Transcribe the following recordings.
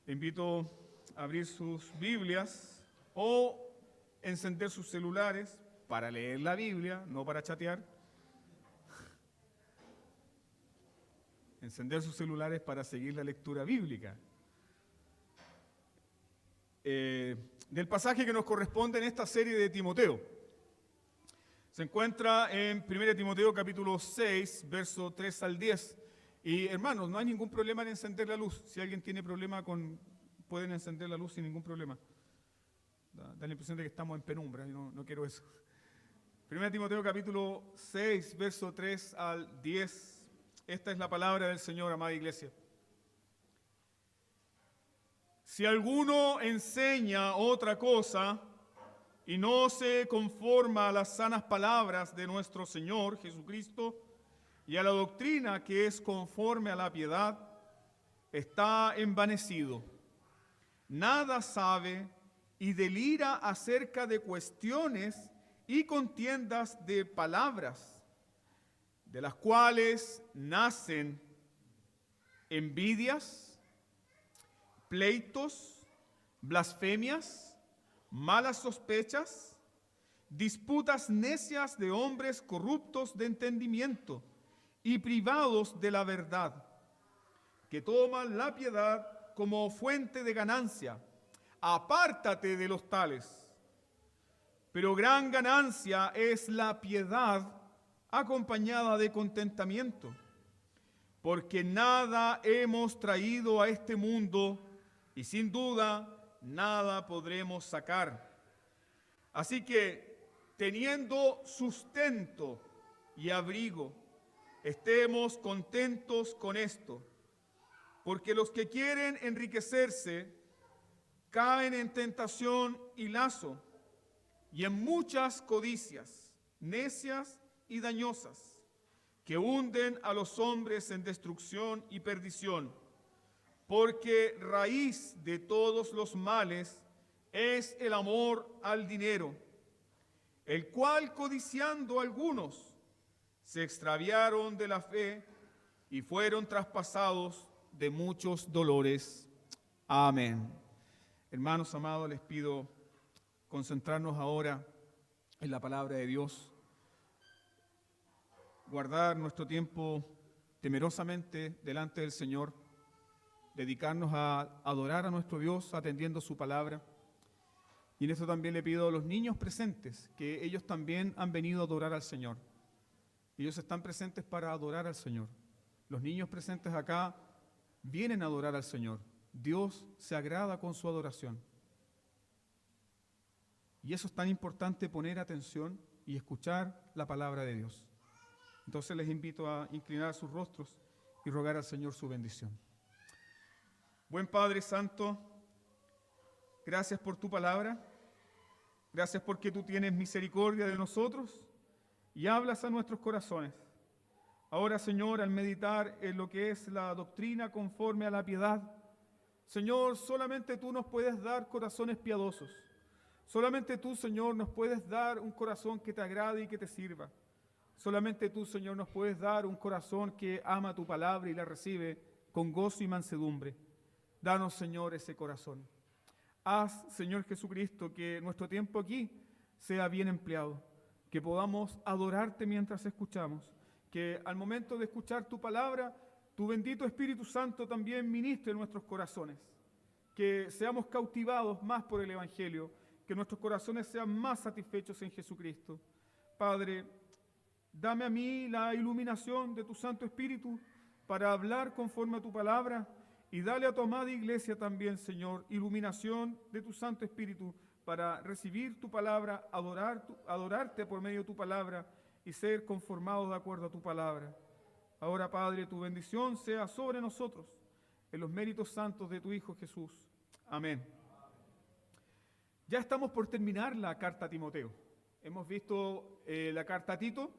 Le invito a abrir sus Biblias o encender sus celulares para leer la Biblia, no para chatear. Encender sus celulares para seguir la lectura bíblica. Del pasaje que nos corresponde en esta serie de Timoteo. Se encuentra en 1 Timoteo capítulo 6, verso 3 al 10. Y hermanos, no hay ningún problema en encender la luz. Si alguien tiene problema pueden encender la luz sin ningún problema. Da la impresión de que estamos en penumbra y no quiero eso. 1 Timoteo capítulo 6, verso 3 al 10. Esta es la palabra del Señor, amada iglesia. Si alguno enseña otra cosa y no se conforma a las sanas palabras de nuestro Señor Jesucristo y a la doctrina que es conforme a la piedad, está envanecido. Nada sabe y delira acerca de cuestiones y contiendas de palabras, de las cuales nacen envidias, pleitos, blasfemias, malas sospechas, disputas necias de hombres corruptos de entendimiento y privados de la verdad, que toman la piedad como fuente de ganancia. Apártate de los tales. Pero gran ganancia es la piedad acompañada de contentamiento, porque nada hemos traído a este mundo y sin duda nada podremos sacar. Así que, teniendo sustento y abrigo, estemos contentos con esto, porque los que quieren enriquecerse caen en tentación y lazo y en muchas codicias necias y dañosas, que hunden a los hombres en destrucción y perdición, porque raíz de todos los males es el amor al dinero, el cual codiciando algunos se extraviaron de la fe y fueron traspasados de muchos dolores. Amén. Hermanos amados, les pido concentrarnos ahora en la palabra de Dios, guardar nuestro tiempo temerosamente delante del Señor, dedicarnos a adorar a nuestro Dios atendiendo su palabra. Y en eso también le pido a los niños presentes, que ellos también han venido a adorar al Señor. Ellos están presentes para adorar al Señor. Los niños presentes acá vienen a adorar al Señor. Dios se agrada con su adoración. Y eso es tan importante, poner atención y escuchar la palabra de Dios. Entonces les invito a inclinar sus rostros y rogar al Señor su bendición. Buen Padre Santo, gracias por tu palabra, gracias porque tú tienes misericordia de nosotros y hablas a nuestros corazones. Ahora, Señor, al meditar en lo que es la doctrina conforme a la piedad, Señor, solamente tú nos puedes dar corazones piadosos. Solamente tú, Señor, nos puedes dar un corazón que te agrade y que te sirva. Solamente tú, Señor, nos puedes dar un corazón que ama tu palabra y la recibe con gozo y mansedumbre. Danos, Señor, ese corazón. Haz, Señor Jesucristo, que nuestro tiempo aquí sea bien empleado, que podamos adorarte mientras escuchamos, que al momento de escuchar tu palabra, tu bendito Espíritu Santo también ministre en nuestros corazones, que seamos cautivados más por el Evangelio, que nuestros corazones sean más satisfechos en Jesucristo. Padre, dame a mí la iluminación de tu Santo Espíritu para hablar conforme a tu palabra y dale a tu amada iglesia también, Señor, iluminación de tu Santo Espíritu para recibir tu palabra, adorarte por medio de tu palabra y ser conformados de acuerdo a tu palabra. Ahora, Padre, tu bendición sea sobre nosotros en los méritos santos de tu Hijo Jesús. Amén. Ya estamos por terminar la carta a Timoteo. Hemos visto la carta a Tito.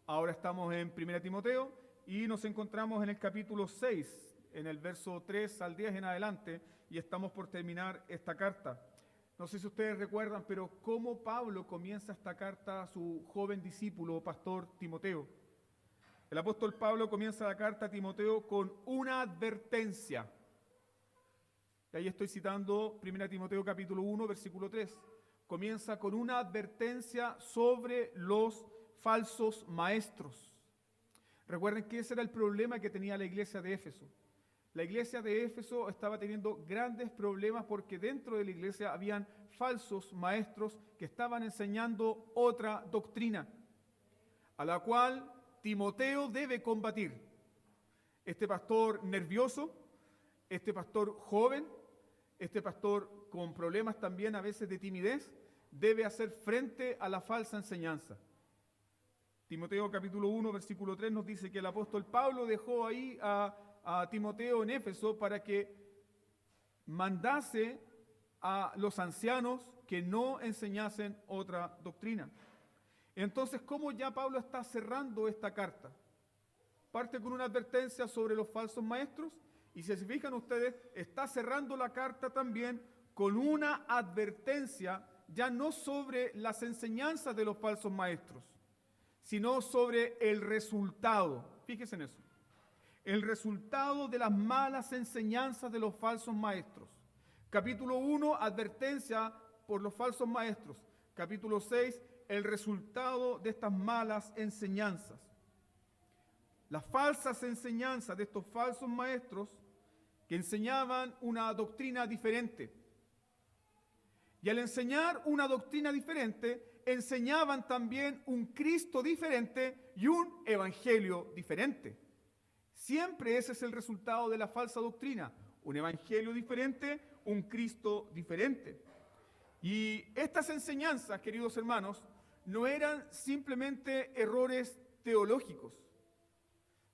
Ahora estamos en 1 Timoteo y nos encontramos en el capítulo 6, en el verso 3 al 10 en adelante, y estamos por terminar esta carta. No sé si ustedes recuerdan, pero cómo Pablo comienza esta carta a su joven discípulo, pastor Timoteo. El apóstol Pablo comienza la carta a Timoteo con una advertencia. Y ahí estoy citando 1 Timoteo capítulo 1, versículo 3. Comienza con una advertencia sobre los falsos maestros. Recuerden que ese era el problema que tenía la iglesia de Éfeso. La iglesia de Éfeso estaba teniendo grandes problemas porque dentro de la iglesia habían falsos maestros que estaban enseñando otra doctrina, a la cual Timoteo debe combatir. Este pastor nervioso, este pastor joven, este pastor con problemas también a veces de timidez, debe hacer frente a la falsa enseñanza. Timoteo capítulo 1, versículo 3 nos dice que el apóstol Pablo dejó ahí a Timoteo en Éfeso para que mandase a los ancianos que no enseñasen otra doctrina. Entonces, ¿cómo ya Pablo está cerrando esta carta? Parte con una advertencia sobre los falsos maestros y si se fijan ustedes, está cerrando la carta también con una advertencia ya no sobre las enseñanzas de los falsos maestros, sino sobre el resultado. Fíjense en eso. El resultado de las malas enseñanzas de los falsos maestros. Capítulo 1, advertencia por los falsos maestros. Capítulo 6, el resultado de estas malas enseñanzas. Las falsas enseñanzas de estos falsos maestros que enseñaban una doctrina diferente. Y al enseñar una doctrina diferente, enseñaban también un Cristo diferente y un evangelio diferente. Siempre ese es el resultado de la falsa doctrina. Un evangelio diferente, un Cristo diferente. Y estas enseñanzas, queridos hermanos, no eran simplemente errores teológicos.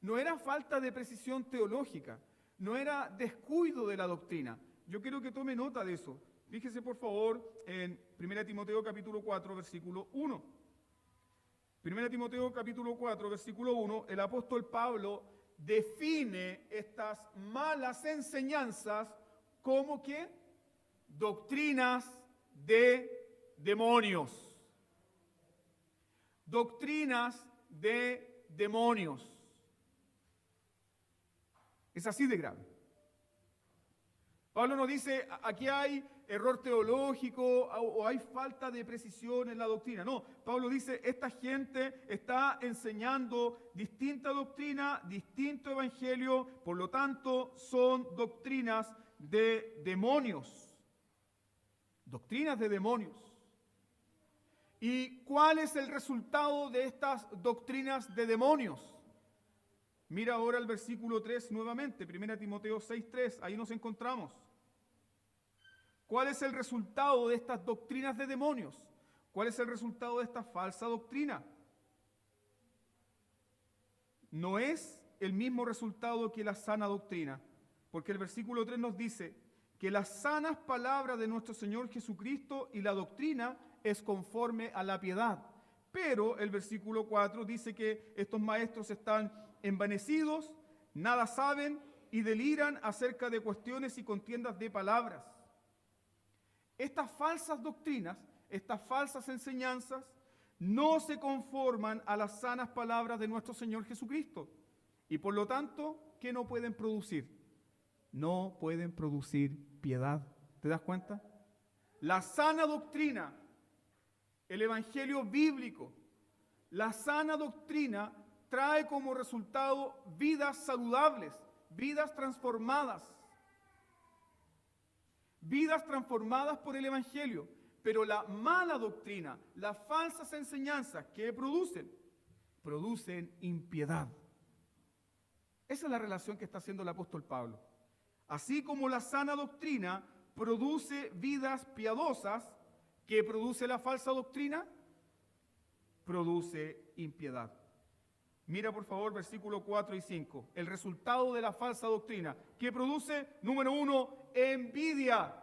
No era falta de precisión teológica. No era descuido de la doctrina. Yo quiero que tome nota de eso. Fíjese por favor en 1 Timoteo capítulo 4, versículo 1. 1 Timoteo capítulo 4, versículo 1, el apóstol Pablo define estas malas enseñanzas como que doctrinas de demonios. Doctrinas de demonios. Es así de grave. Pablo nos dice, aquí hay error teológico o hay falta de precisión en la doctrina. No, Pablo dice, esta gente está enseñando distinta doctrina, distinto evangelio, por lo tanto son doctrinas de demonios. Doctrinas de demonios. ¿Y cuál es el resultado de estas doctrinas de demonios? Mira ahora el versículo 3 nuevamente, 1 Timoteo 6:3, ahí nos encontramos. ¿Cuál es el resultado de estas doctrinas de demonios? ¿Cuál es el resultado de esta falsa doctrina? No es el mismo resultado que la sana doctrina, porque el versículo 3 nos dice que las sanas palabras de nuestro Señor Jesucristo y la doctrina es conforme a la piedad. Pero el versículo 4 dice que estos maestros están envanecidos, nada saben y deliran acerca de cuestiones y contiendas de palabras. Estas falsas doctrinas, estas falsas enseñanzas, no se conforman a las sanas palabras de nuestro Señor Jesucristo. Y por lo tanto, ¿qué no pueden producir? No pueden producir piedad. ¿Te das cuenta? La sana doctrina, el evangelio bíblico, la sana doctrina trae como resultado vidas saludables, vidas transformadas por el evangelio. Pero la mala doctrina, las falsas enseñanzas que producen impiedad. Esa es la relación que está haciendo el apóstol Pablo. Así como la sana doctrina produce vidas piadosas, ¿qué produce la falsa doctrina? Produce impiedad. Mira por favor versículos 4 y 5. El resultado de la falsa doctrina. ¿Qué produce? Número 1, envidia.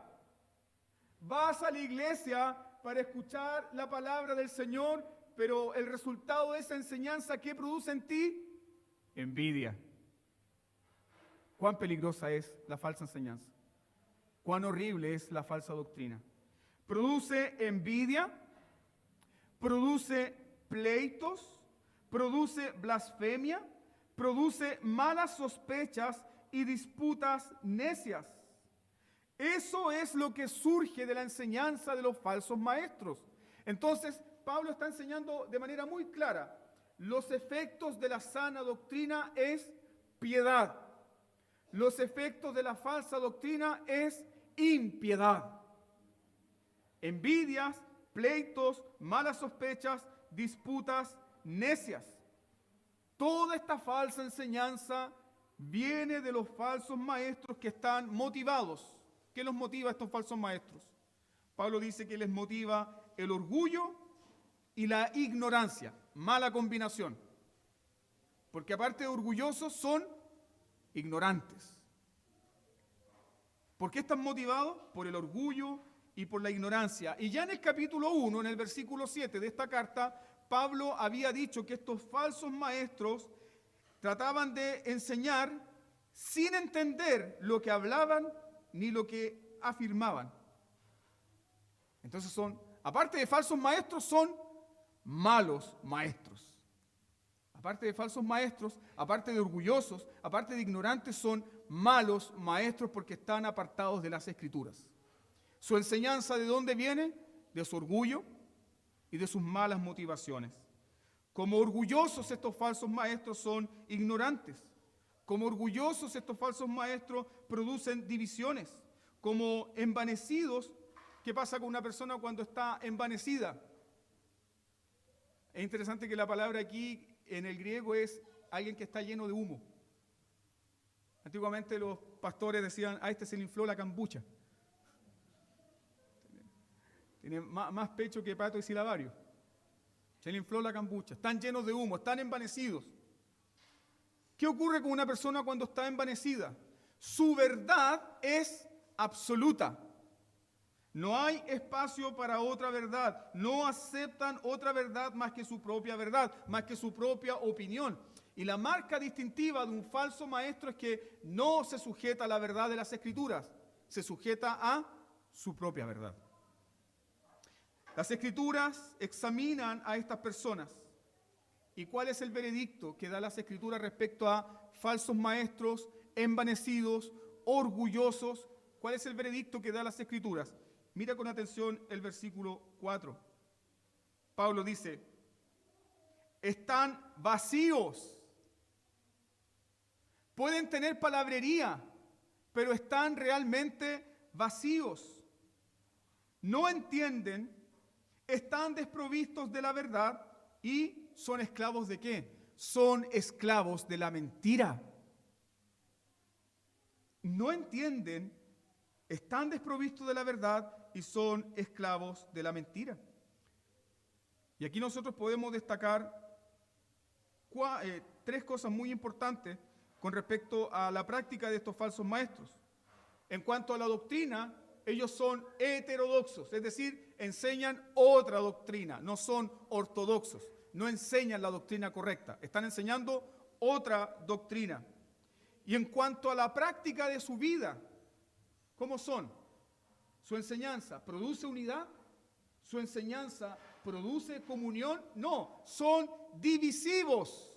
Vas a la iglesia para escuchar la palabra del Señor, pero el resultado de esa enseñanza, ¿qué produce en ti? Envidia. Cuán peligrosa es la falsa enseñanza. Cuán horrible es la falsa doctrina. Produce envidia, produce pleitos, produce blasfemia, produce malas sospechas y disputas necias. Eso es lo que surge de la enseñanza de los falsos maestros. Entonces, Pablo está enseñando de manera muy clara, los efectos de la sana doctrina es piedad. Los efectos de la falsa doctrina es impiedad. Envidias, pleitos, malas sospechas, disputas necias. Toda esta falsa enseñanza viene de los falsos maestros que están motivados. ¿Qué los motiva a estos falsos maestros? Pablo dice que les motiva el orgullo y la ignorancia. Mala combinación. Porque aparte de orgullosos son ignorantes. ¿Por qué están motivados? Por el orgullo y por la ignorancia. Y ya en el capítulo 1, en el versículo 7 de esta carta, Pablo había dicho que estos falsos maestros trataban de enseñar sin entender lo que hablaban ni lo que afirmaban. Entonces son, aparte de falsos maestros, son malos maestros. Aparte de falsos maestros, aparte de orgullosos, aparte de ignorantes, son malos maestros porque están apartados de las Escrituras. Su enseñanza, ¿de dónde viene? De su orgullo y de sus malas motivaciones. Como orgullosos estos falsos maestros son ignorantes. Como orgullosos estos falsos maestros producen divisiones. Como envanecidos, ¿qué pasa con una persona cuando está envanecida? Es interesante que la palabra aquí en el griego es alguien que está lleno de humo. Antiguamente los pastores decían, a este se le infló la cambucha. Tiene más pecho que pato y silabario. Se le infló la cambucha. Están llenos de humo, están envanecidos. ¿Qué ocurre con una persona cuando está envanecida? Su verdad es absoluta. No hay espacio para otra verdad. No aceptan otra verdad más que su propia verdad, más que su propia opinión. Y la marca distintiva de un falso maestro es que no se sujeta a la verdad de las Escrituras, se sujeta a su propia verdad. Las Escrituras examinan a estas personas. ¿Y cuál es el veredicto que da las Escrituras respecto a falsos maestros, envanecidos, orgullosos? ¿Cuál es el veredicto que da las Escrituras? Mira con atención el versículo 4. Pablo dice, están vacíos. Pueden tener palabrería, pero están realmente vacíos. No entienden, están desprovistos de la verdad y son esclavos ¿de qué? Son esclavos de la mentira. No entienden, están desprovistos de la verdad y son esclavos de la mentira. Y aquí nosotros podemos destacar tres cosas muy importantes con respecto a la práctica de estos falsos maestros. En cuanto a la doctrina, ellos son heterodoxos, es decir, enseñan otra doctrina, no son ortodoxos, no enseñan la doctrina correcta, están enseñando otra doctrina. Y en cuanto a la práctica de su vida, ¿cómo son? ¿Su enseñanza produce unidad? ¿Su enseñanza produce comunión? No, son divisivos.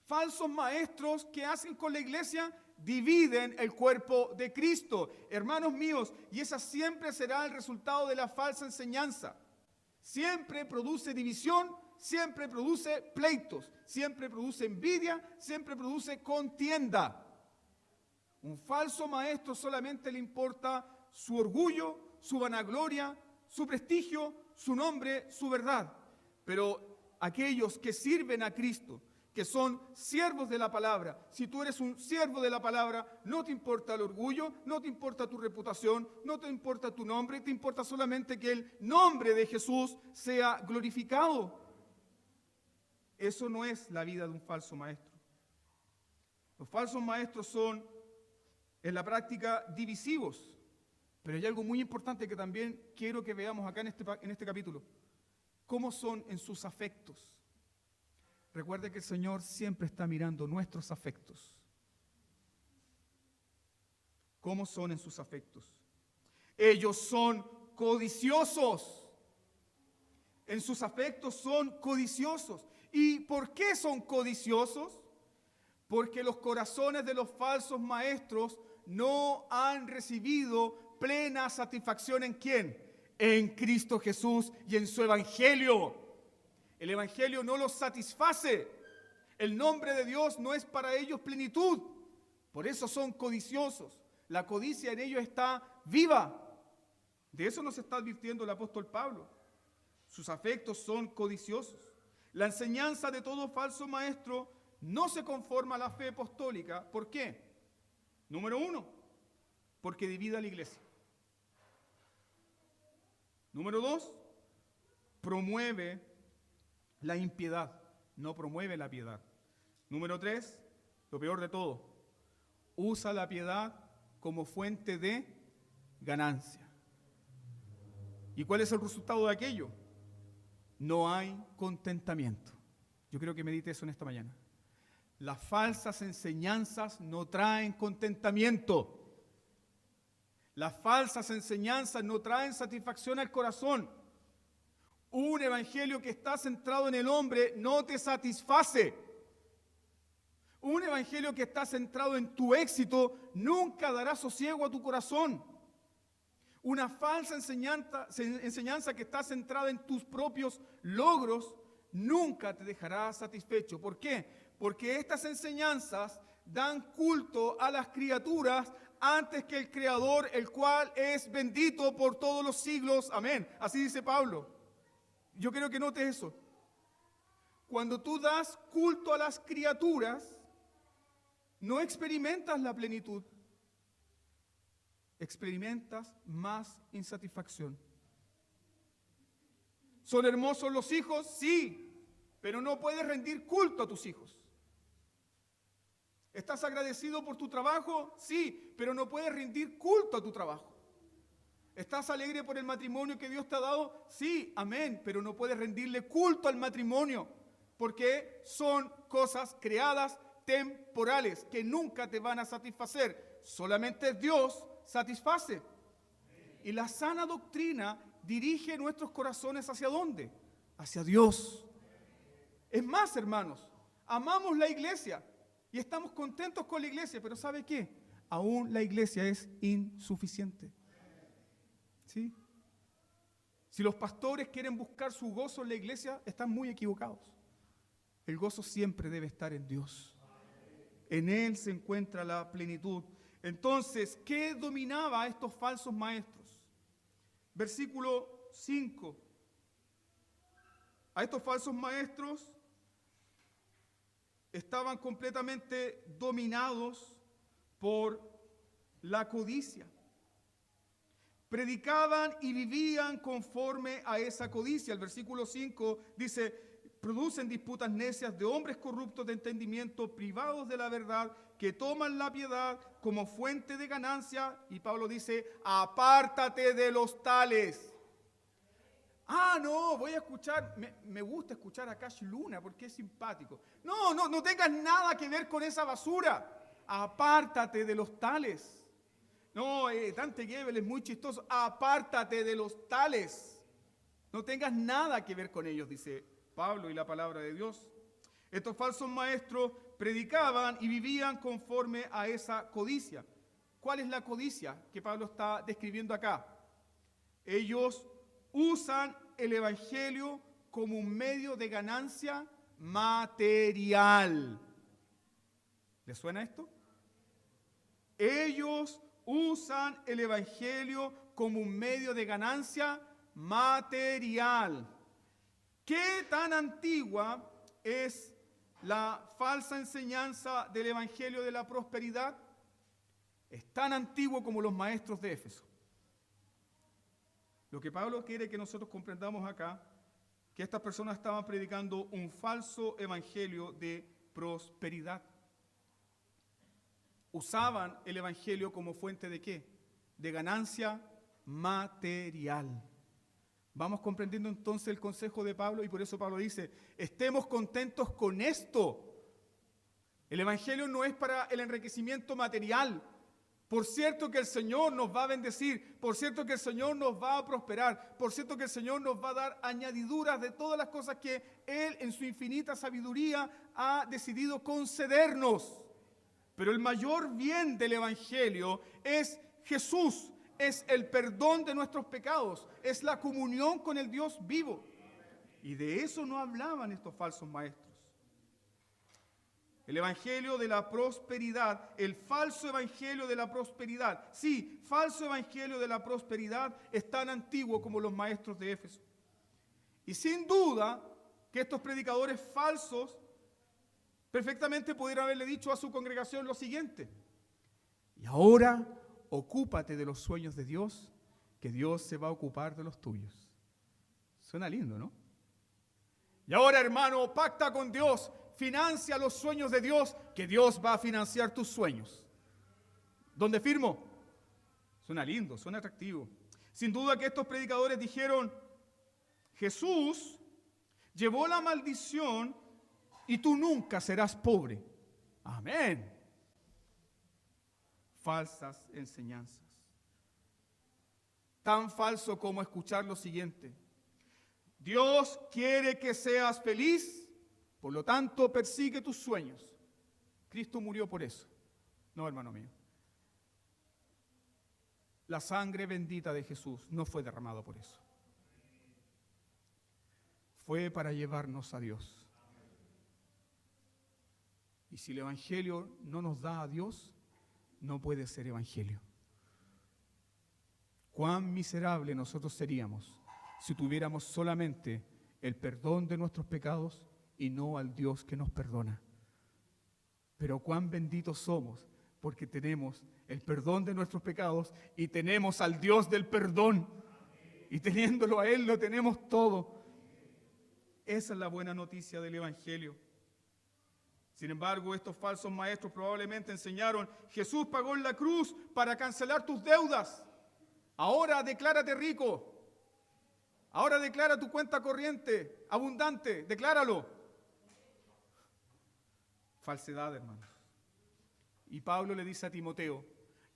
Falsos maestros que hacen con la iglesia dividen el cuerpo de Cristo. Hermanos míos, y esa siempre será el resultado de la falsa enseñanza. Siempre produce división, siempre produce pleitos, siempre produce envidia, siempre produce contienda. Un falso maestro solamente le importa su orgullo, su vanagloria, su prestigio, su nombre, su verdad. Pero aquellos que sirven a Cristo, que son siervos de la palabra, si tú eres un siervo de la palabra, no te importa el orgullo, no te importa tu reputación, no te importa tu nombre, te importa solamente que el nombre de Jesús sea glorificado. Eso no es la vida de un falso maestro. Los falsos maestros son en la práctica divisivos, pero hay algo muy importante que también quiero que veamos acá en este capítulo. ¿Cómo son en sus afectos? Recuerde que el Señor siempre está mirando nuestros afectos. ¿Cómo son en sus afectos? Ellos son codiciosos. En sus afectos son codiciosos. ¿Y por qué son codiciosos? Porque los corazones de los falsos maestros no han recibido plena satisfacción ¿en quién? En Cristo Jesús y en su evangelio. El evangelio no los satisface. El nombre de Dios no es para ellos plenitud. Por eso son codiciosos. La codicia en ellos está viva. De eso nos está advirtiendo el apóstol Pablo. Sus afectos son codiciosos. La enseñanza de todo falso maestro no se conforma a la fe apostólica. ¿Por qué? Número 1, porque divide a la iglesia. Número 2, promueve la impiedad, no promueve la piedad. Número 3, lo peor de todo, usa la piedad como fuente de ganancia. ¿Y cuál es el resultado de aquello? No hay contentamiento. Yo creo que medite eso en esta mañana. Las falsas enseñanzas no traen contentamiento. Las falsas enseñanzas no traen satisfacción al corazón. Un evangelio que está centrado en el hombre no te satisface. Un evangelio que está centrado en tu éxito nunca dará sosiego a tu corazón. Una falsa enseñanza que está centrada en tus propios logros nunca te dejará satisfecho. ¿Por qué? Porque estas enseñanzas dan culto a las criaturas antes que el Creador, el cual es bendito por todos los siglos. Amén. Así dice Pablo. Yo quiero que notes eso. Cuando tú das culto a las criaturas, no experimentas la plenitud. Experimentas más insatisfacción. ¿Son hermosos los hijos? Sí, pero no puedes rendir culto a tus hijos. ¿Estás agradecido por tu trabajo? Sí, pero no puedes rendir culto a tu trabajo. ¿Estás alegre por el matrimonio que Dios te ha dado? Sí, amén, pero no puedes rendirle culto al matrimonio, porque son cosas creadas temporales que nunca te van a satisfacer. Solamente Dios satisface. Y la sana doctrina dirige nuestros corazones ¿hacia dónde? Hacia Dios. Es más, hermanos, amamos la iglesia y estamos contentos con la iglesia, pero ¿sabe qué? Aún la iglesia es insuficiente. ¿Sí? Si los pastores quieren buscar su gozo en la iglesia, están muy equivocados. El gozo siempre debe estar en Dios. En Él se encuentra la plenitud. Entonces, ¿qué dominaba a estos falsos maestros? Versículo 5. A estos falsos maestros estaban completamente dominados por la codicia. Predicaban y vivían conforme a esa codicia. El versículo 5 dice: producen disputas necias de hombres corruptos de entendimiento, privados de la verdad, que toman la piedad como fuente de ganancia. Y Pablo dice: apártate de los tales. No, voy a escuchar, me gusta escuchar a Cash Luna porque es simpático. No tengas nada que ver con esa basura. Apártate de los tales. No, Dante Gebel es muy chistoso. Apártate de los tales. No tengas nada que ver con ellos, dice Pablo y la palabra de Dios. Estos falsos maestros predicaban y vivían conforme a esa codicia. ¿Cuál es la codicia que Pablo está describiendo acá? Ellos usan el evangelio como un medio de ganancia material. ¿Les suena esto? Ellos usan el evangelio como un medio de ganancia material. ¿Qué tan antigua es la falsa enseñanza del evangelio de la prosperidad? Es tan antiguo como los maestros de Éfeso. Lo que Pablo quiere que nosotros comprendamos acá, que estas personas estaban predicando un falso evangelio de prosperidad. Usaban el evangelio como fuente ¿de qué? De ganancia material. Vamos comprendiendo entonces el consejo de Pablo, y por eso Pablo dice: estemos contentos con esto. El evangelio no es para el enriquecimiento material. Por cierto que el Señor nos va a bendecir, por cierto que el Señor nos va a prosperar, por cierto que el Señor nos va a dar añadiduras de todas las cosas que Él en su infinita sabiduría ha decidido concedernos. Pero el mayor bien del Evangelio es Jesús, es el perdón de nuestros pecados, es la comunión con el Dios vivo. Y de eso no hablaban estos falsos maestros. El evangelio de la prosperidad, el falso evangelio de la prosperidad. Sí, falso evangelio de la prosperidad es tan antiguo como los maestros de Éfeso. Y sin duda que estos predicadores falsos perfectamente pudieron haberle dicho a su congregación lo siguiente: y ahora ocúpate de los sueños de Dios, que Dios se va a ocupar de los tuyos. Suena lindo, ¿no? Y ahora, hermano, pacta con Dios, financia los sueños de Dios, que Dios va a financiar tus sueños. ¿Dónde firmo? Suena lindo, suena atractivo. Sin duda que estos predicadores dijeron: Jesús llevó la maldición y tú nunca serás pobre. Amén. Falsas enseñanzas. Tan falso como escuchar lo siguiente: Dios quiere que seas feliz, por lo tanto persigue tus sueños. Cristo murió por eso. No, hermano mío. La sangre bendita de Jesús no fue derramada por eso. Fue para llevarnos a Dios. Y si el evangelio no nos da a Dios, no puede ser evangelio. Cuán miserable nosotros seríamos si tuviéramos solamente el perdón de nuestros pecados y no al Dios que nos perdona. Pero cuán benditos somos porque tenemos el perdón de nuestros pecados y tenemos al Dios del perdón. Y teniéndolo a Él lo tenemos todo. Esa es la buena noticia del evangelio. Sin embargo, estos falsos maestros probablemente enseñaron: Jesús pagó en la cruz para cancelar tus deudas. Ahora declárate rico. Ahora declara tu cuenta corriente, abundante. Decláralo. Falsedad, hermanos. Y Pablo le dice a Timoteo: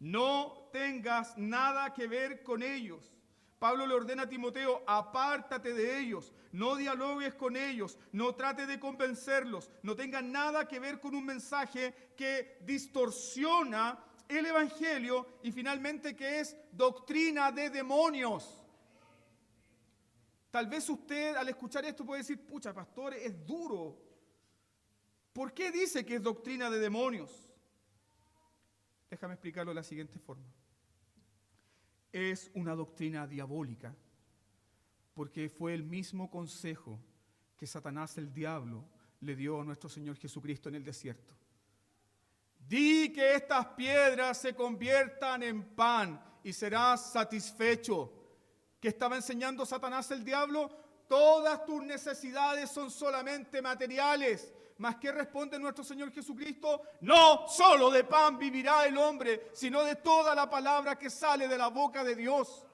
no tengas nada que ver con ellos. Pablo le ordena a Timoteo: apártate de ellos, no dialogues con ellos, no trate de convencerlos, no tengas nada que ver con un mensaje que distorsiona el evangelio y finalmente que es doctrina de demonios. Tal vez usted al escuchar esto puede decir: pucha, pastor, es duro. ¿Por qué dice que es doctrina de demonios? Déjame explicarlo de la siguiente forma. Es una doctrina diabólica, porque fue el mismo consejo que Satanás, el diablo, le dio a nuestro Señor Jesucristo en el desierto. Di que estas piedras se conviertan en pan y serás satisfecho. ¿Qué estaba enseñando Satanás, el diablo? Todas tus necesidades son solamente materiales. ¿Mas qué responde nuestro Señor Jesucristo? No solo de pan vivirá el hombre, sino de toda la palabra que sale de la boca de Dios.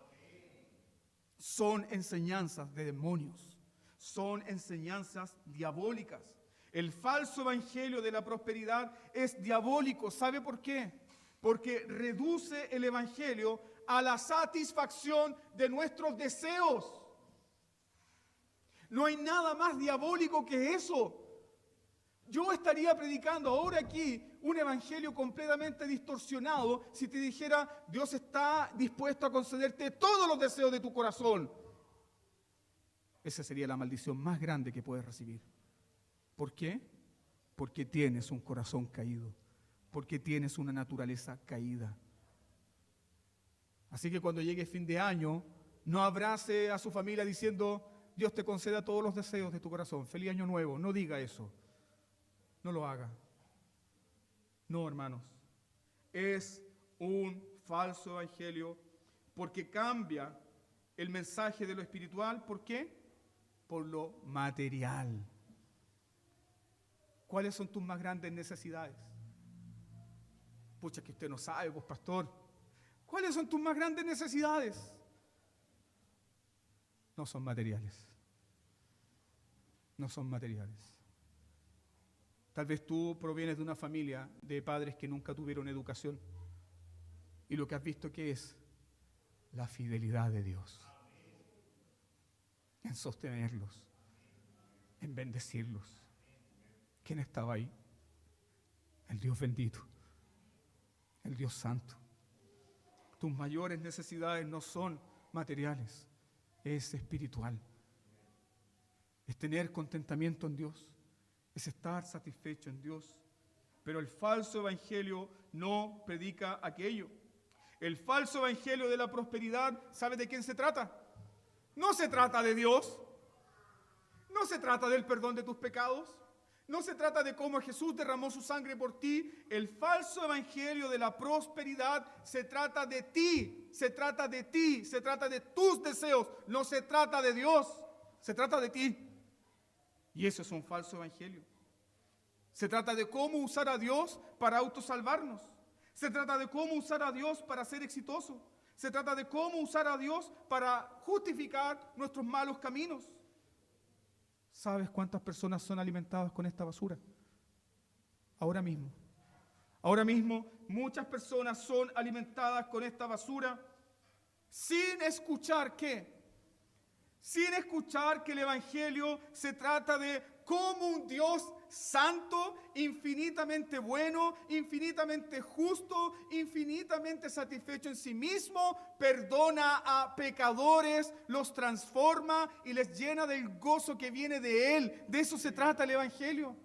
Son enseñanzas de demonios, son enseñanzas diabólicas. El falso evangelio de la prosperidad es diabólico. ¿Sabe por qué? Porque reduce el evangelio a la satisfacción de nuestros deseos. No hay nada más diabólico que eso. Yo estaría predicando ahora aquí un evangelio completamente distorsionado si te dijera: Dios está dispuesto a concederte todos los deseos de tu corazón. Esa sería la maldición más grande que puedes recibir. ¿Por qué? Porque tienes un corazón caído, porque tienes una naturaleza caída. Así que cuando llegue fin de año, no abrace a su familia diciendo: Dios te conceda todos los deseos de tu corazón. Feliz año nuevo. No diga eso. No lo haga. No, hermanos. Es un falso evangelio porque cambia el mensaje de lo espiritual. ¿Por qué? Por lo material. ¿Cuáles son tus más grandes necesidades? Pucha, que usted no sabe, pues, pastor. ¿Cuáles son tus más grandes necesidades? No son materiales. No son materiales. Tal vez tú provienes de una familia de padres que nunca tuvieron educación. Y lo que has visto que es la fidelidad de Dios. En sostenerlos. En bendecirlos. ¿Quién estaba ahí? El Dios bendito. el Dios Santo. Tus mayores necesidades no son materiales, es espiritual. Es tener contentamiento en Dios, es estar satisfecho en Dios. Pero el falso evangelio no predica aquello. El falso evangelio de la prosperidad, ¿sabe de quién se trata? No se trata de Dios, no se trata del perdón de tus pecados, no se trata de cómo Jesús derramó su sangre por ti. El falso evangelio de la prosperidad se trata de ti, se trata de ti, se trata de tus deseos, no se trata de Dios, se trata de ti. Y eso es un falso evangelio. Se trata de cómo usar a Dios para autosalvarnos. Se trata de cómo usar a Dios para ser exitoso. Se trata de cómo usar a Dios para justificar nuestros malos caminos. ¿Sabes cuántas personas son alimentadas con esta basura? Ahora mismo. Ahora mismo muchas personas son alimentadas con esta basura sin escuchar ¿qué? Sin escuchar que el evangelio se trata de cómo un Dios santo, infinitamente bueno, infinitamente justo, infinitamente satisfecho en sí mismo, perdona a pecadores, los transforma y les llena del gozo que viene de Él. De eso se trata el evangelio.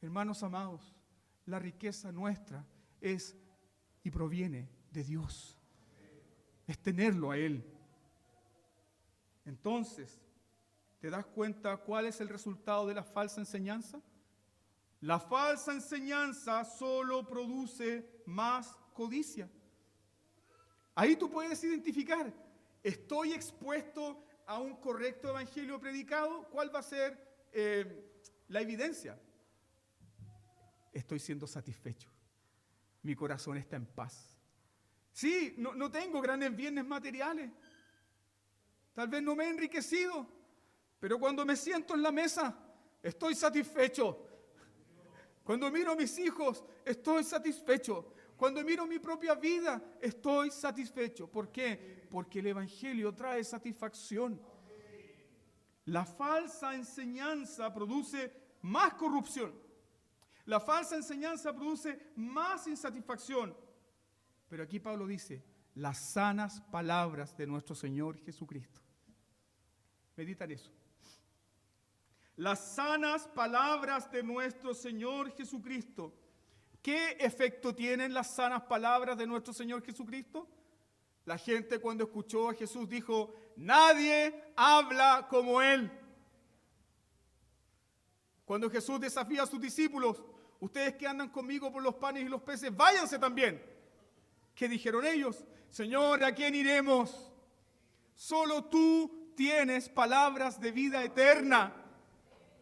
Hermanos amados, la riqueza nuestra es y proviene de Dios. Es tenerlo a Él. Entonces, ¿te das cuenta cuál es el resultado de la falsa enseñanza? La falsa enseñanza solo produce más codicia. Ahí tú puedes identificar, ¿estoy expuesto a un correcto evangelio predicado? ¿Cuál va a ser la evidencia? Estoy siendo satisfecho. Mi corazón está en paz. Sí, no tengo grandes bienes materiales. Tal vez no me he enriquecido, pero cuando me siento en la mesa, estoy satisfecho. Cuando miro a mis hijos, estoy satisfecho. Cuando miro mi propia vida, estoy satisfecho. ¿Por qué? Porque el evangelio trae satisfacción. La falsa enseñanza produce más corrupción. La falsa enseñanza produce más insatisfacción. Pero aquí Pablo dice, las sanas palabras de nuestro Señor Jesucristo. Medita en eso. Las sanas palabras de nuestro Señor Jesucristo. ¿Qué efecto tienen las sanas palabras de nuestro Señor Jesucristo? La gente cuando escuchó a Jesús dijo, nadie habla como Él. Cuando Jesús desafía a sus discípulos, ustedes que andan conmigo por los panes y los peces, váyanse también. ¿Qué dijeron ellos? Señor, ¿a quién iremos? Solo tú tienes palabras de vida eterna.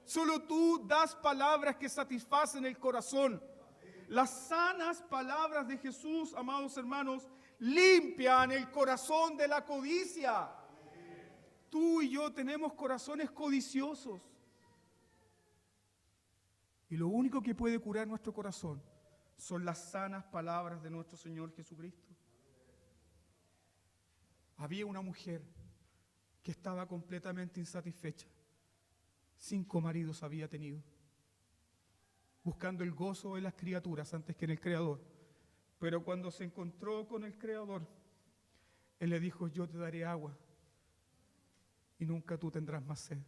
Solo tú das palabras que satisfacen el corazón. Las sanas palabras de Jesús, amados hermanos, limpian el corazón de la codicia. Tú y yo tenemos corazones codiciosos. Y lo único que puede curar nuestro corazón son las sanas palabras de nuestro Señor Jesucristo. Había una mujer que estaba completamente insatisfecha. 5 maridos había tenido, buscando el gozo en las criaturas antes que en el Creador. Pero cuando se encontró con el Creador, Él le dijo, yo te daré agua y nunca tú tendrás más sed.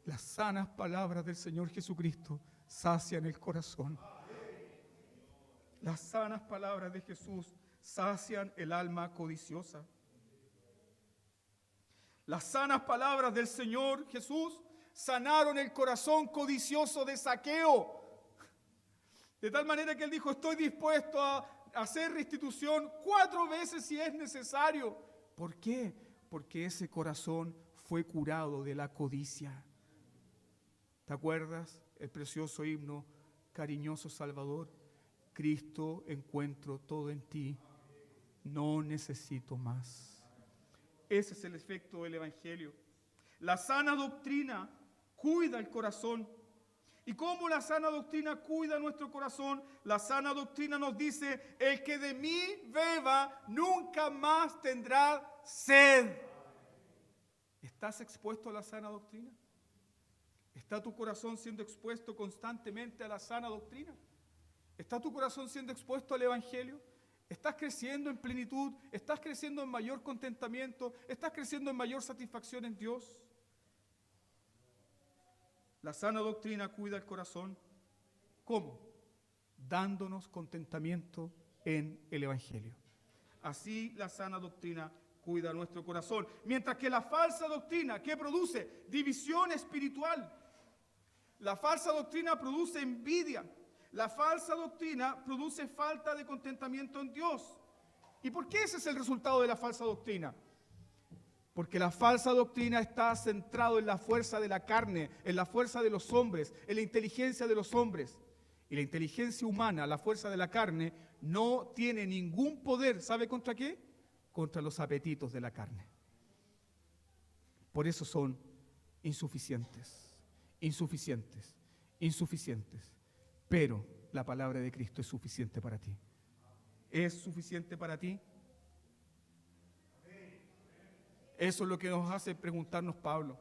Las sanas palabras del Señor Jesucristo sacian el corazón. Las sanas palabras de Jesús sacian el alma codiciosa. Las sanas palabras del Señor Jesús sanaron el corazón codicioso de Zaqueo. De tal manera que él dijo, estoy dispuesto a hacer restitución 4 veces si es necesario. ¿Por qué? Porque ese corazón fue curado de la codicia. ¿Te acuerdas? El precioso himno, cariñoso Salvador, Cristo, encuentro todo en ti, no necesito más. Ese es el efecto del evangelio. La sana doctrina cuida el corazón. ¿Y cómo la sana doctrina cuida nuestro corazón? La sana doctrina nos dice, el que de mí beba nunca más tendrá sed. ¿Estás expuesto a la sana doctrina? ¿Está tu corazón siendo expuesto constantemente a la sana doctrina? ¿Está tu corazón siendo expuesto al Evangelio? ¿Estás creciendo en plenitud? ¿Estás creciendo en mayor contentamiento? ¿Estás creciendo en mayor satisfacción en Dios? La sana doctrina cuida el corazón. ¿Cómo? Dándonos contentamiento en el Evangelio. Así la sana doctrina cuida nuestro corazón. Mientras que la falsa doctrina, ¿qué produce? División espiritual. La falsa doctrina produce envidia. La falsa doctrina produce falta de contentamiento en Dios. ¿Y por qué ese es el resultado de la falsa doctrina? Porque la falsa doctrina está centrada en la fuerza de la carne, en la fuerza de los hombres, en la inteligencia de los hombres. Y la inteligencia humana, la fuerza de la carne, no tiene ningún poder. ¿Sabe contra qué? Contra los apetitos de la carne. Por eso son insuficientes, insuficientes, insuficientes. Pero la palabra de Cristo es suficiente para ti. ¿Es suficiente para ti? Eso es lo que nos hace preguntarnos Pablo.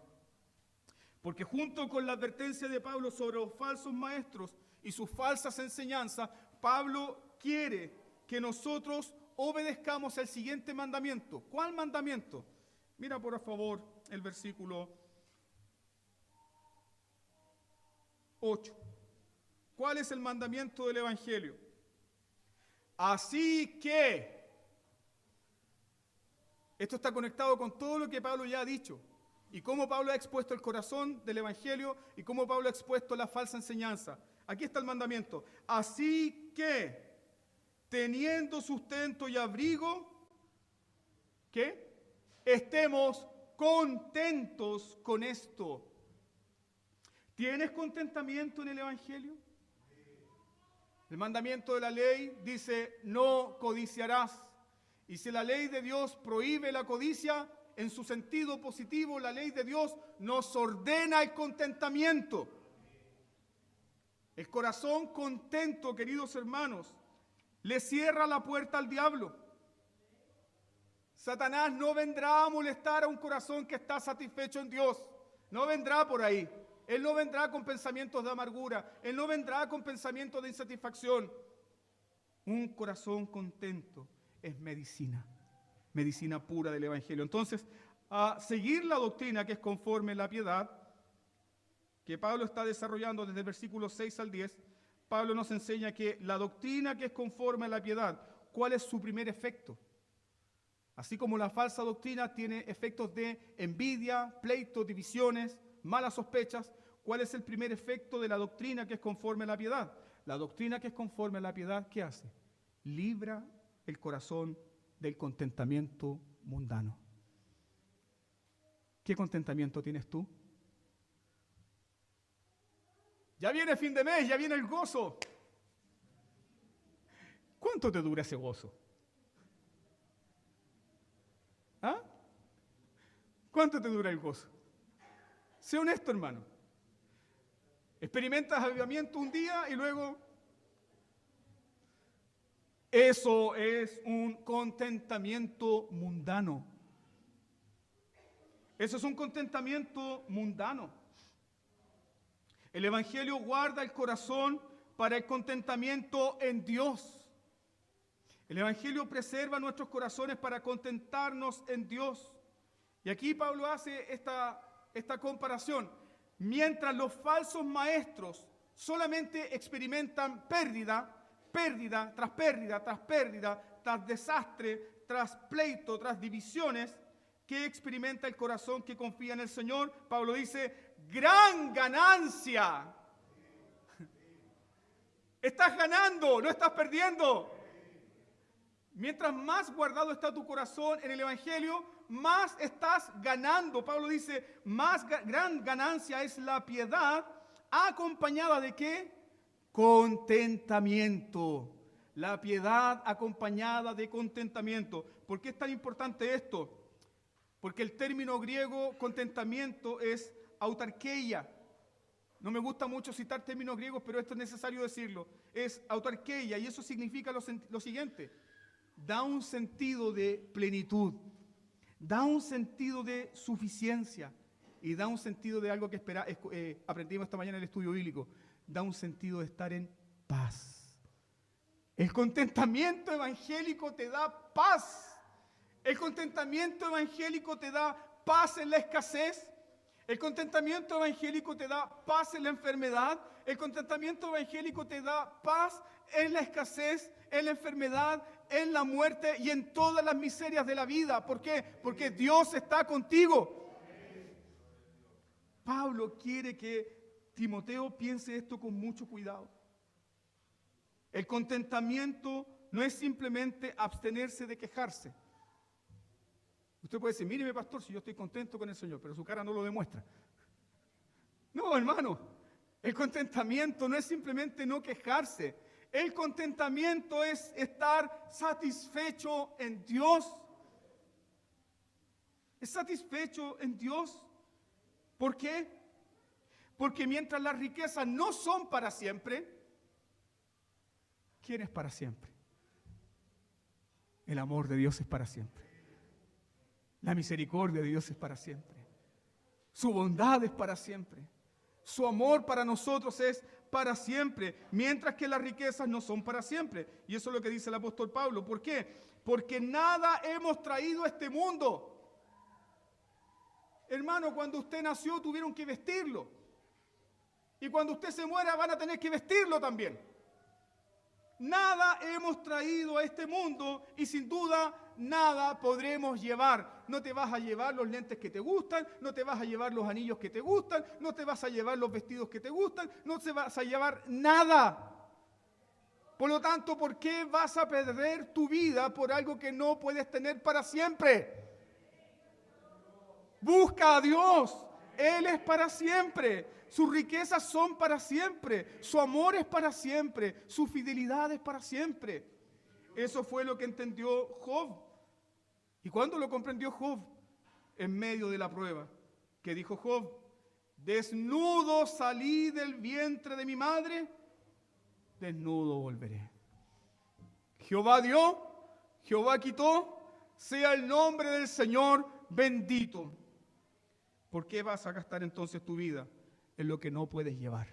Porque junto con la advertencia de Pablo sobre los falsos maestros y sus falsas enseñanzas, Pablo quiere que nosotros obedezcamos el siguiente mandamiento. ¿Cuál mandamiento? Mira por favor el versículo 8. ¿Cuál es el mandamiento del Evangelio? Así que, esto está conectado con todo lo que Pablo ya ha dicho, y cómo Pablo ha expuesto el corazón del Evangelio, y cómo Pablo ha expuesto la falsa enseñanza. Aquí está el mandamiento. Así que, teniendo sustento y abrigo, ¿qué? Estemos contentos con esto. ¿Tienes contentamiento en el Evangelio? El mandamiento de la ley dice, no codiciarás. Y si la ley de Dios prohíbe la codicia, en su sentido positivo, la ley de Dios nos ordena el contentamiento. El corazón contento, queridos hermanos, le cierra la puerta al diablo. Satanás no vendrá a molestar a un corazón que está satisfecho en Dios. No vendrá por ahí. Él no vendrá con pensamientos de amargura. Él no vendrá con pensamientos de insatisfacción. Un corazón contento es medicina. Medicina pura del Evangelio. Entonces, a seguir la doctrina que es conforme a la piedad, que Pablo está desarrollando desde el versículo 6 al 10, Pablo nos enseña que la doctrina que es conforme a la piedad, ¿cuál es su primer efecto? Así como la falsa doctrina tiene efectos de envidia, pleitos, divisiones, malas sospechas, ¿cuál es el primer efecto de la doctrina que es conforme a la piedad? La doctrina que es conforme a la piedad, ¿qué hace? Libra el corazón del contentamiento mundano. ¿Qué contentamiento tienes tú? Ya viene fin de mes, ya viene el gozo. ¿Cuánto te dura ese gozo? ¿Ah? ¿Cuánto te dura el gozo? Sé honesto, hermano. Experimentas avivamiento un día y luego... Eso es un contentamiento mundano. Eso es un contentamiento mundano. El Evangelio guarda el corazón para el contentamiento en Dios. El Evangelio preserva nuestros corazones para contentarnos en Dios. Y aquí Pablo hace esta comparación. Mientras los falsos maestros solamente experimentan pérdida tras pérdida, tras pérdida, tras desastre, tras pleito, tras divisiones, ¿qué experimenta el corazón que confía en el Señor? Pablo dice, gran ganancia. Estás ganando, no estás perdiendo. Mientras más guardado está tu corazón en el Evangelio, más estás ganando. Pablo dice, gran ganancia es la piedad, acompañada de ¿qué? Contentamiento. La piedad acompañada de contentamiento. ¿Por qué es tan importante esto? Porque el término griego contentamiento es autarkeia. No me gusta mucho citar términos griegos, pero esto es necesario decirlo. Es autarkeia y eso significa lo siguiente. Da un sentido de plenitud, da un sentido de suficiencia y da un sentido de algo que aprendimos esta mañana en el estudio bíblico. Da un sentido de estar en paz. El contentamiento evangélico te da paz. El contentamiento evangélico te da paz en la escasez. El contentamiento evangélico te da paz en la enfermedad. El contentamiento evangélico te da paz en la escasez, en la enfermedad, en la muerte y en todas las miserias de la vida. ¿Por qué? Porque Dios está contigo. Pablo quiere que Timoteo piense esto con mucho cuidado. El contentamiento no es simplemente abstenerse de quejarse. Usted puede decir, míreme pastor, si yo estoy contento con el Señor, pero su cara no lo demuestra. No, hermano, el contentamiento no es simplemente no quejarse. El contentamiento es estar satisfecho en Dios. Es satisfecho en Dios. ¿Por qué? Porque mientras las riquezas no son para siempre, ¿quién es para siempre? El amor de Dios es para siempre. La misericordia de Dios es para siempre. Su bondad es para siempre. Su amor para nosotros es para siempre, mientras que las riquezas no son para siempre. Y eso es lo que dice el apóstol Pablo. ¿Por qué? Porque nada hemos traído a este mundo. Hermano, cuando usted nació tuvieron que vestirlo. Y cuando usted se muera van a tener que vestirlo también. Nada hemos traído a este mundo y sin duda nada podremos llevar. No te vas a llevar los lentes que te gustan, no te vas a llevar los anillos que te gustan, no te vas a llevar los vestidos que te gustan, no te vas a llevar nada. Por lo tanto, ¿por qué vas a perder tu vida por algo que no puedes tener para siempre? Busca a Dios. Él es para siempre. Sus riquezas son para siempre. Su amor es para siempre. Su fidelidad es para siempre. Eso fue lo que entendió Job. ¿Y cuándo lo comprendió Job? En medio de la prueba. ¿Qué dijo Job? Desnudo salí del vientre de mi madre, desnudo volveré. Jehová dio, Jehová quitó, sea el nombre del Señor bendito. ¿Por qué vas a gastar entonces tu vida en lo que no puedes llevar?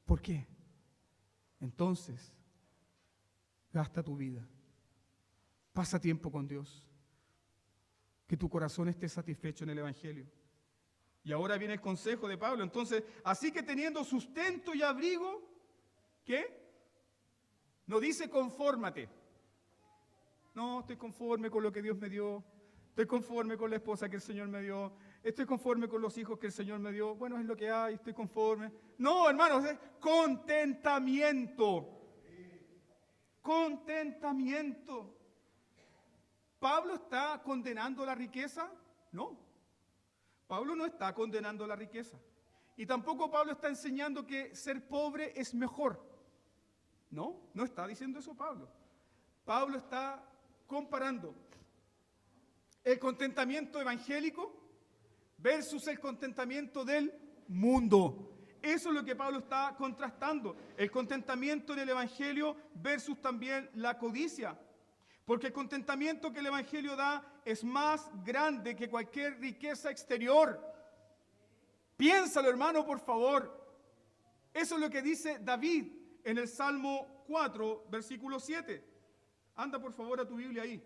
¿Por qué? Entonces, gasta tu vida. Pasa tiempo con Dios. Que tu corazón esté satisfecho en el Evangelio. Y ahora viene el consejo de Pablo. Entonces, así que teniendo sustento y abrigo, ¿qué? No dice confórmate. No, estoy conforme con lo que Dios me dio. Estoy conforme con la esposa que el Señor me dio. Estoy conforme con los hijos que el Señor me dio. Bueno, es lo que hay, estoy conforme. No, hermanos, es contentamiento. Contentamiento. ¿Pablo está condenando la riqueza? No. Pablo no está condenando la riqueza. Y tampoco Pablo está enseñando que ser pobre es mejor. No, no está diciendo eso Pablo. Pablo está comparando el contentamiento evangélico versus el contentamiento del mundo. Eso es lo que Pablo está contrastando. El contentamiento en el evangelio versus también la codicia. Porque el contentamiento que el evangelio da es más grande que cualquier riqueza exterior. Piénsalo, hermano, por favor. Eso es lo que dice David en el Salmo 4, versículo 7. Anda, por favor, a tu Biblia ahí.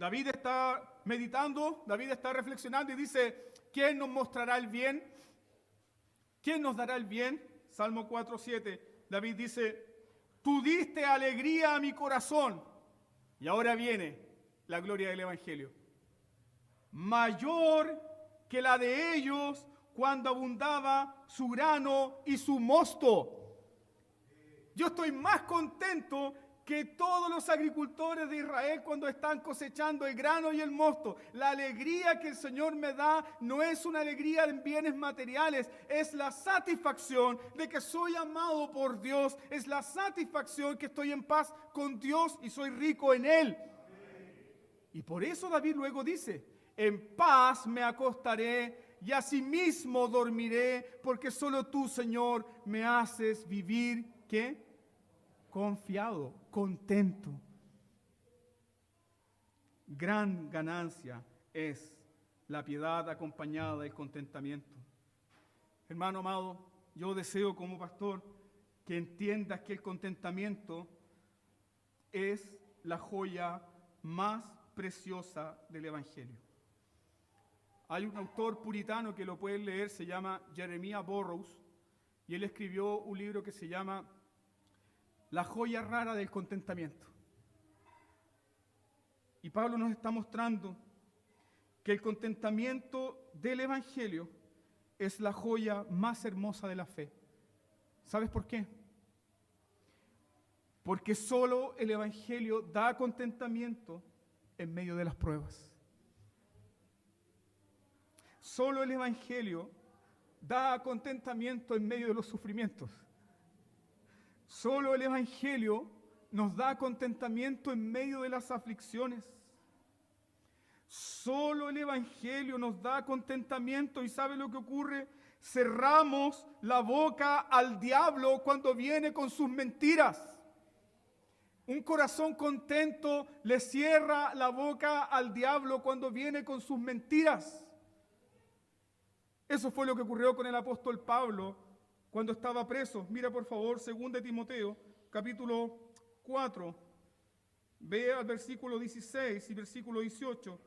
David está meditando, David está reflexionando y dice, ¿quién nos mostrará el bien? ¿Quién nos dará el bien? Salmo 4, 7. David dice, tú diste alegría a mi corazón. Y ahora viene la gloria del Evangelio. Mayor que la de ellos cuando abundaba su grano y su mosto. Yo estoy más contento que todos los agricultores de Israel cuando están cosechando el grano y el mosto. La alegría que el Señor me da no es una alegría en bienes materiales, es la satisfacción de que soy amado por Dios, es la satisfacción que estoy en paz con Dios y soy rico en Él. Y por eso David luego dice, en paz me acostaré y asimismo dormiré, porque solo tú, Señor, me haces vivir, ¿qué? Confiado, contento. Gran ganancia es la piedad acompañada del contentamiento. Hermano amado, yo deseo como pastor que entiendas que el contentamiento es la joya más preciosa del Evangelio. Hay un autor puritano que lo pueden leer, se llama Jeremiah Burroughs, y él escribió un libro que se llama La joya rara del contentamiento. Y Pablo nos está mostrando que el contentamiento del Evangelio es la joya más hermosa de la fe. ¿Sabes por qué? Porque solo el Evangelio da contentamiento en medio de las pruebas. Solo el Evangelio da contentamiento en medio de los sufrimientos. Solo el Evangelio nos da contentamiento en medio de las aflicciones. Solo el Evangelio nos da contentamiento. ¿Y sabe lo que ocurre? Cerramos la boca al diablo cuando viene con sus mentiras. Un corazón contento le cierra la boca al diablo cuando viene con sus mentiras. Eso fue lo que ocurrió con el apóstol Pablo cuando estaba preso. Mira por favor, 2 Timoteo, capítulo 4. Ve al versículo 16 y versículo 18.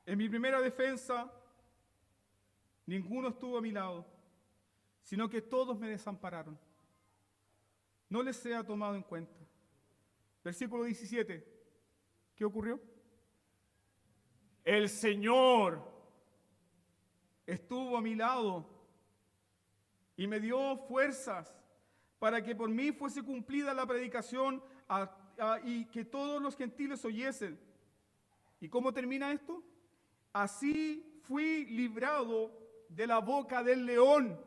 En mi primera defensa, ninguno estuvo a mi lado, sino que todos me desampararon. No les sea tomado en cuenta. Versículo 17. ¿Qué ocurrió? El Señor estuvo a mi lado y me dio fuerzas para que por mí fuese cumplida la predicación y que todos los gentiles oyesen. ¿Y cómo termina esto? Así fui librado de la boca del león.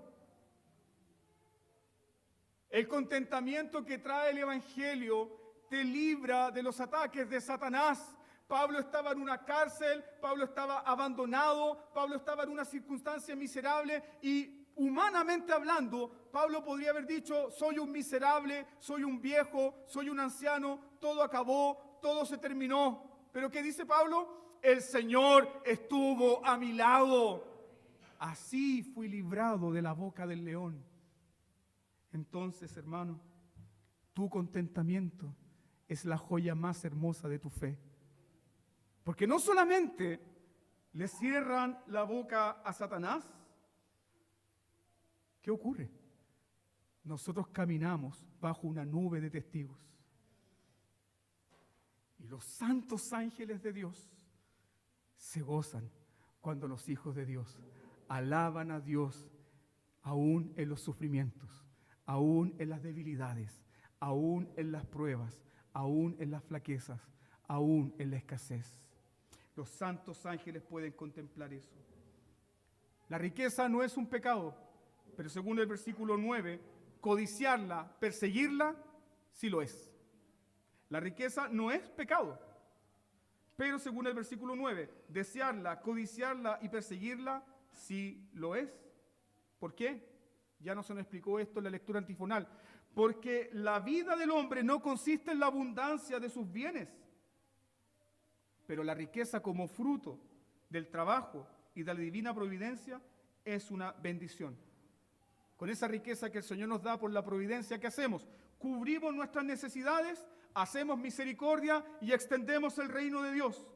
El contentamiento que trae el Evangelio te libra de los ataques de Satanás. Pablo estaba en una cárcel, Pablo estaba abandonado, Pablo estaba en una circunstancia miserable y humanamente hablando, Pablo podría haber dicho, soy un miserable, soy un viejo, soy un anciano, todo acabó, todo se terminó. Pero ¿qué dice Pablo? El Señor estuvo a mi lado. Así fui librado de la boca del león. Entonces, hermano, tu contentamiento es la joya más hermosa de tu fe. Porque no solamente le cierran la boca a Satanás, ¿qué ocurre? Nosotros caminamos bajo una nube de testigos. Y los santos ángeles de Dios se gozan cuando los hijos de Dios alaban a Dios aún en los sufrimientos, aún en las debilidades, aún en las pruebas, aún en las flaquezas, aún en la escasez. Los santos ángeles pueden contemplar eso. La riqueza no es un pecado, pero según el versículo 9, codiciarla, perseguirla, sí lo es. La riqueza no es pecado, pero según el versículo 9, desearla, codiciarla y perseguirla, sí lo es. ¿Por qué? Ya no se nos explicó esto en la lectura antifonal. Porque la vida del hombre no consiste en la abundancia de sus bienes, pero la riqueza como fruto del trabajo y de la divina providencia es una bendición. Con esa riqueza que el Señor nos da por la providencia, ¿qué hacemos? Cubrimos nuestras necesidades, hacemos misericordia y extendemos el reino de Dios.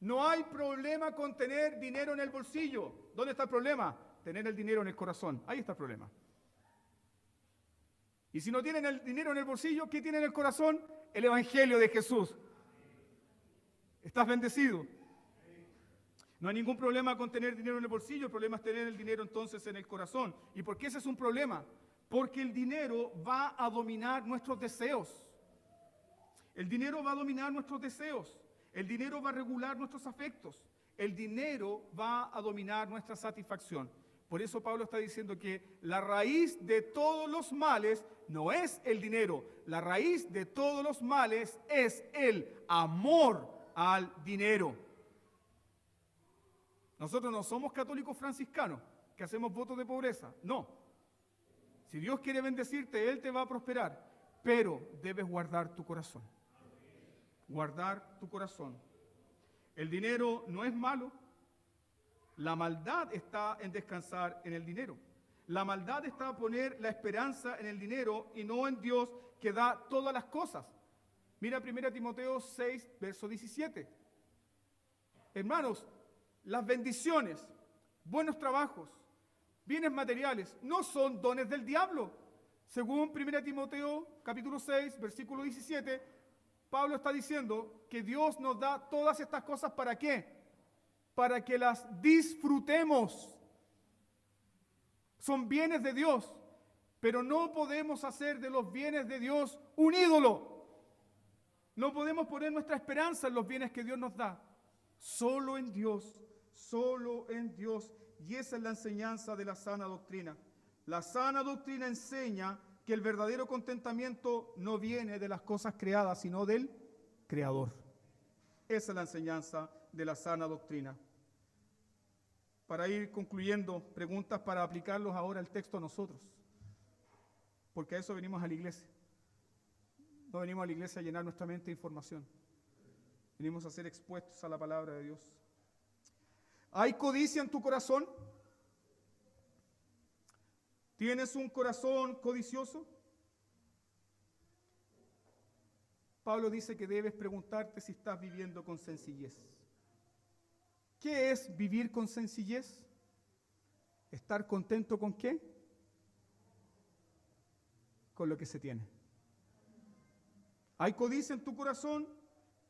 No hay problema con tener dinero en el bolsillo. ¿Dónde está el problema? Tener el dinero en el corazón. Ahí está el problema. Y si no tienen el dinero en el bolsillo, ¿qué tienen en el corazón? El Evangelio de Jesús. ¿Estás bendecido? No hay ningún problema con tener dinero en el bolsillo, el problema es tener el dinero entonces en el corazón. ¿Y por qué ese es un problema? Porque el dinero va a dominar nuestros deseos. El dinero va a dominar nuestros deseos. El dinero va a regular nuestros afectos. El dinero va a dominar nuestra satisfacción. Por eso Pablo está diciendo que la raíz de todos los males no es el dinero. La raíz de todos los males es el amor al dinero. Nosotros no somos católicos franciscanos que hacemos votos de pobreza. No. Si Dios quiere bendecirte, Él te va a prosperar. Pero debes guardar tu corazón. Guardar tu corazón. El dinero no es malo. La maldad está en descansar en el dinero. La maldad está en poner la esperanza en el dinero y no en Dios que da todas las cosas. Mira 1 Timoteo 6, verso 17. Hermanos, las bendiciones, buenos trabajos, bienes materiales, no son dones del diablo. Según 1 Timoteo capítulo 6, versículo 17, Pablo está diciendo que Dios nos da todas estas cosas ¿para qué? Para que las disfrutemos. Son bienes de Dios, pero no podemos hacer de los bienes de Dios un ídolo. No podemos poner nuestra esperanza en los bienes que Dios nos da. Solo en Dios, solo en Dios. Y esa es la enseñanza de la sana doctrina. La sana doctrina enseña que el verdadero contentamiento no viene de las cosas creadas, sino del Creador. Esa es la enseñanza de la sana doctrina. Para ir concluyendo, preguntas para aplicarlos ahora al texto a nosotros. Porque a eso venimos a la iglesia. No venimos a la iglesia a llenar nuestra mente de información. Venimos a ser expuestos a la palabra de Dios. ¿Hay codicia en tu corazón? ¿Tienes un corazón codicioso? Pablo dice que debes preguntarte si estás viviendo con sencillez. ¿Qué es vivir con sencillez? ¿Estar contento con qué? Con lo que se tiene. ¿Hay codicia en tu corazón?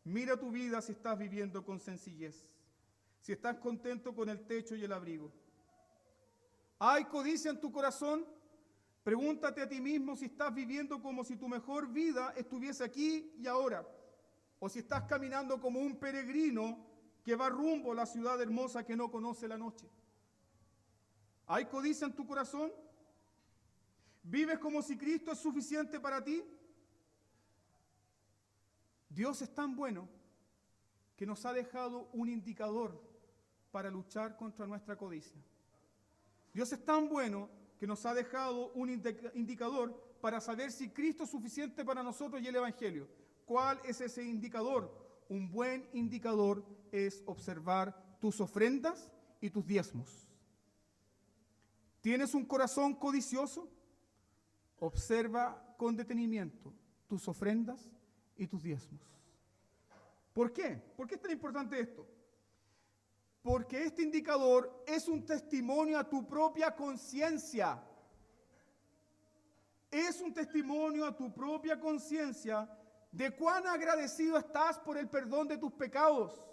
Mira tu vida si estás viviendo con sencillez. Si estás contento con el techo y el abrigo. ¿Hay codicia en tu corazón? Pregúntate a ti mismo si estás viviendo como si tu mejor vida estuviese aquí y ahora. O si estás caminando como un peregrino que va rumbo a la ciudad hermosa que no conoce la noche. ¿Hay codicia en tu corazón? ¿Vives como si Cristo es suficiente para ti? Dios es tan bueno que nos ha dejado un indicador para luchar contra nuestra codicia. Dios es tan bueno que nos ha dejado un indicador para saber si Cristo es suficiente para nosotros y el Evangelio. ¿Cuál es ese indicador? Un buen indicador es observar tus ofrendas y tus diezmos. ¿Tienes un corazón codicioso? Observa con detenimiento tus ofrendas y tus diezmos. ¿Por qué? ¿Por qué es tan importante esto? Porque este indicador es un testimonio a tu propia conciencia. Es un testimonio a tu propia conciencia de cuán agradecido estás por el perdón de tus pecados.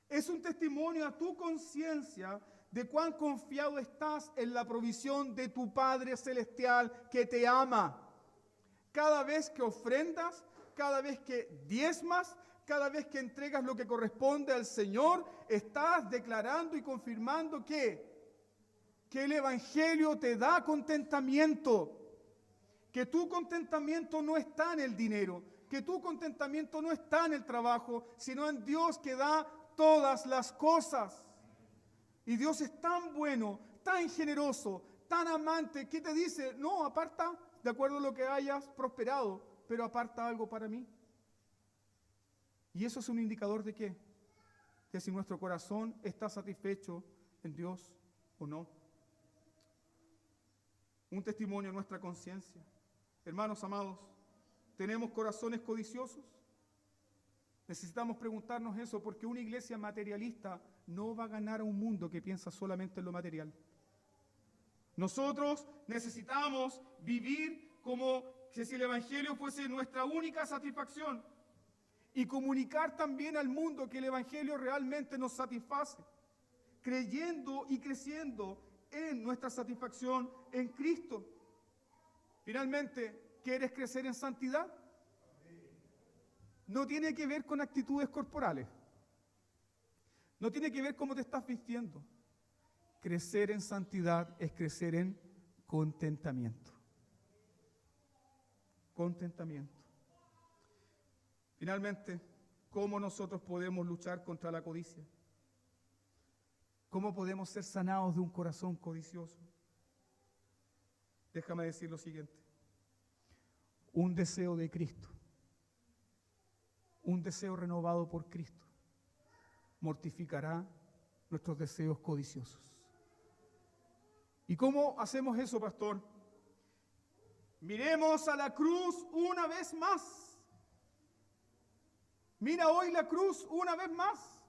Es un testimonio a tu conciencia de cuán confiado estás en la provisión de tu Padre Celestial que te ama. Cada vez que ofrendas, cada vez que diezmas, cada vez que entregas lo que corresponde al Señor, estás declarando y confirmando que el Evangelio te da contentamiento. Que tu contentamiento no está en el dinero, que tu contentamiento no está en el trabajo, sino en Dios que da todas las cosas. Y Dios es tan bueno, tan generoso, tan amante, que te dice, no, aparta de acuerdo a lo que hayas prosperado, pero aparta algo para mí. Y eso es un indicador de qué? De si nuestro corazón está satisfecho en Dios o no. Un testimonio a nuestra conciencia. Hermanos amados, ¿tenemos corazones codiciosos? Necesitamos preguntarnos eso porque una iglesia materialista no va a ganar a un mundo que piensa solamente en lo material. Nosotros necesitamos vivir como si el Evangelio fuese nuestra única satisfacción y comunicar también al mundo que el Evangelio realmente nos satisface, creyendo y creciendo en nuestra satisfacción en Cristo. Finalmente, ¿quieres crecer en santidad? No tiene que ver con actitudes corporales. No tiene que ver cómo te estás vistiendo. Crecer en santidad es crecer en contentamiento. Contentamiento. Finalmente, ¿cómo nosotros podemos luchar contra la codicia? ¿Cómo podemos ser sanados de un corazón codicioso? Déjame decir lo siguiente. Un deseo de Cristo, un deseo renovado por Cristo, mortificará nuestros deseos codiciosos. ¿Y cómo hacemos eso, pastor? Miremos a la cruz una vez más. Mira hoy la cruz una vez más.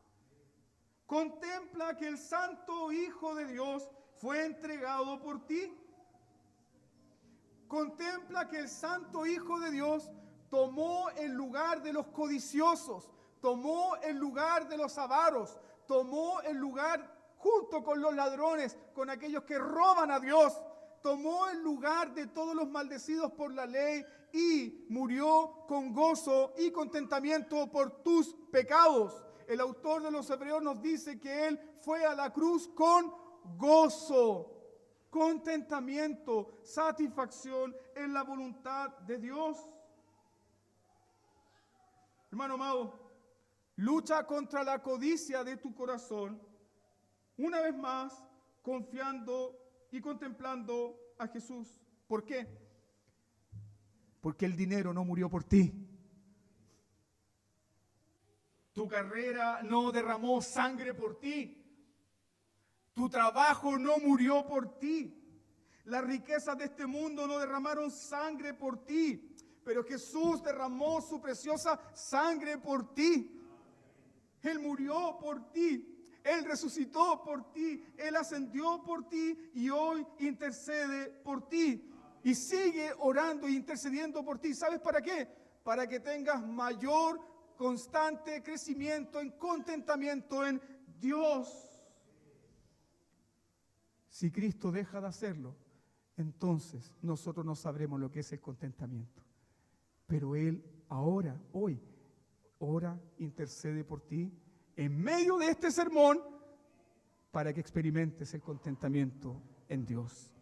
Contempla que el Santo Hijo de Dios fue entregado por ti. Contempla que el Santo Hijo de Dios tomó el lugar de los codiciosos, tomó el lugar de los avaros, tomó el lugar junto con los ladrones, con aquellos que roban a Dios, tomó el lugar de todos los maldecidos por la ley y murió con gozo y contentamiento por tus pecados. El autor de los Hebreos nos dice que Él fue a la cruz con gozo, contentamiento, satisfacción en la voluntad de Dios. Hermano amado, lucha contra la codicia de tu corazón, una vez más, confiando y contemplando a Jesús. ¿Por qué? Porque el dinero no murió por ti. Tu carrera no derramó sangre por ti. Tu trabajo no murió por ti. Las riquezas de este mundo no derramaron sangre por ti. Pero Jesús derramó su preciosa sangre por ti. Él murió por ti. Él resucitó por ti, Él ascendió por ti y hoy intercede por ti. Y sigue orando e intercediendo por ti. ¿Sabes para qué? Para que tengas mayor, constante crecimiento en contentamiento en Dios. Si Cristo deja de hacerlo, entonces nosotros no sabremos lo que es el contentamiento. Pero Él ahora, hoy, ora, intercede por ti en medio de este sermón para que experimentes el contentamiento en Dios.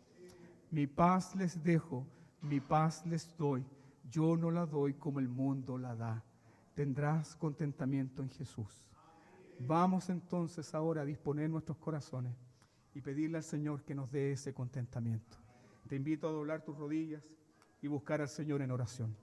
Mi paz les dejo, mi paz les doy. Yo no la doy como el mundo la da. Tendrás contentamiento en Jesús. Vamos entonces ahora a disponer nuestros corazones y pedirle al Señor que nos dé ese contentamiento. Te invito a doblar tus rodillas y buscar al Señor en oración.